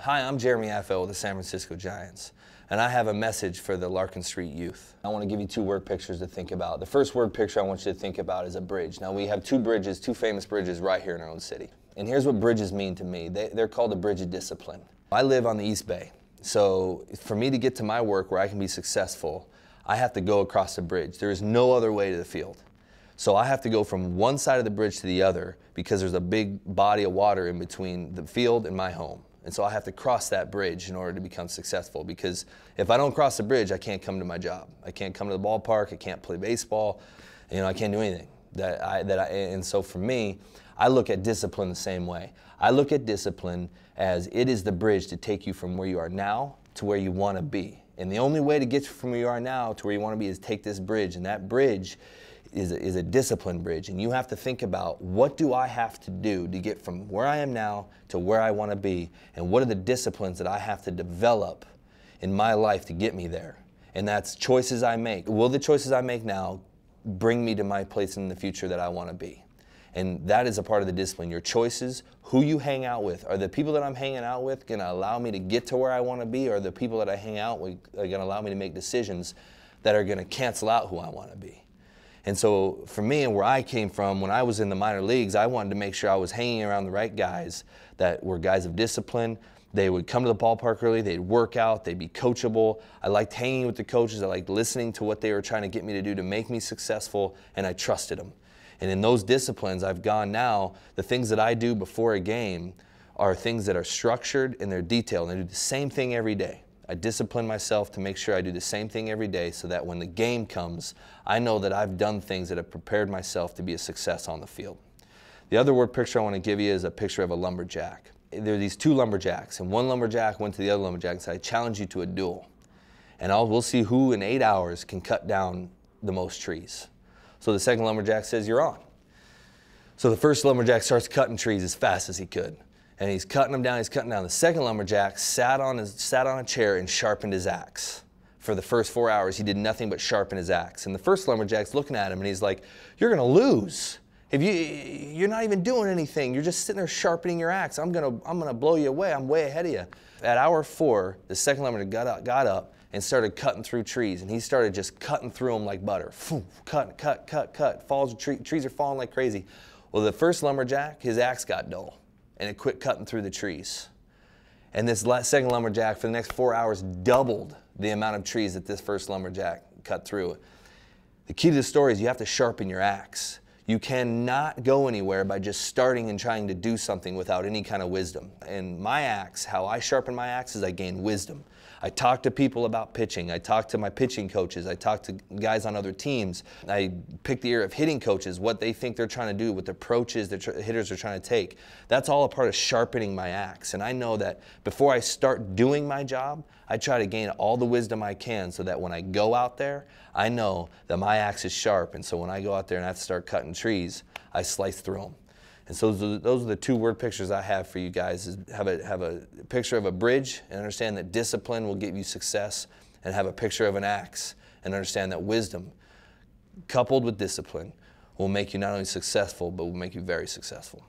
Hi, I'm Jeremy Affeldt with the San Francisco Giants, and I have a message for the Larkin Street youth. I want to give you two word pictures to think about. The first word picture I want you to think about is a bridge. Now, we have two bridges, two famous bridges right here in our own city. And here's what bridges mean to me. They're called the bridge of discipline. I live on the East Bay, so for me to get to my work where I can be successful, I have to go across the bridge. There is no other way to the field. So I have to go from one side of the bridge to the other because there's a big body of water in between the field and my home. And so I have to cross that bridge in order to become successful, because if I don't cross the bridge, I can't come to my job. I can't come to the ballpark, I can't play baseball, I can't do anything. And so for me, I look at discipline the same way. I look at discipline as it is the bridge to take you from where you are now to where you want to be. And the only way to get you from where you are now to where you want to be is take this bridge, and that bridge is a discipline bridge, and you have to think about, what do I have to do to get from where I am now to where I want to be, and what are the disciplines that I have to develop in my life to get me there? And that's choices I make. Will the choices I make now bring me to my place in the future that I want to be? And that is a part of the discipline. Your choices, who you hang out with. Are the people that I'm hanging out with going to allow me to get to where I want to be, or are the people that I hang out with are going to allow me to make decisions that are going to cancel out who I want to be? And so for me, and where I came from, when I was in the minor leagues, I wanted to make sure I was hanging around the right guys that were guys of discipline. They would come to the ballpark early, they'd work out, they'd be coachable. I liked hanging with the coaches, I liked listening to what they were trying to get me to do to make me successful, and I trusted them. And in those disciplines I've gone now, the things that I do before a game are things that are structured and they're detailed, and I do the same thing every day. I discipline myself to make sure I do the same thing every day, so that when the game comes, I know that I've done things that have prepared myself to be a success on the field. The other word picture I want to give you is a picture of a lumberjack. There are these two lumberjacks, and one lumberjack went to the other lumberjack and said, I challenge you to a duel. And we'll see who in 8 hours can cut down the most trees. So the second lumberjack says, you're on. So the first lumberjack starts cutting trees as fast as he could. And he's cutting them down, he's cutting down. The second lumberjack sat on a chair and sharpened his axe. For the first 4 hours, he did nothing but sharpen his axe. And the first lumberjack's looking at him, and he's like, you're going to lose. You're not even doing anything. You're just sitting there sharpening your axe. I'm gonna blow you away. I'm way ahead of you. At hour 4, the second lumberjack got up and started cutting through trees. And he started just cutting through them like butter. Cut, cut, cut, cut. Trees are falling like crazy. Well, the first lumberjack, his axe got dull, and it quit cutting through the trees. And this second lumberjack, for the next 4 hours, doubled the amount of trees that this first lumberjack cut through. The key to the story is you have to sharpen your axe. You cannot go anywhere by just starting and trying to do something without any kind of wisdom. And my axe, how I sharpen my axe is I gain wisdom. I talk to people about pitching. I talk to my pitching coaches. I talk to guys on other teams. I pick the ear of hitting coaches, what they think they're trying to do, what the approaches the hitters are trying to take. That's all a part of sharpening my axe. And I know that before I start doing my job, I try to gain all the wisdom I can, so that when I go out there, I know that my axe is sharp. And so when I go out there and I have to start cutting trees, I slice through them. And so those are the two word pictures I have for you guys. Is have a picture of a bridge and understand that discipline will get you success, and have a picture of an axe and understand that wisdom coupled with discipline will make you not only successful, but will make you very successful.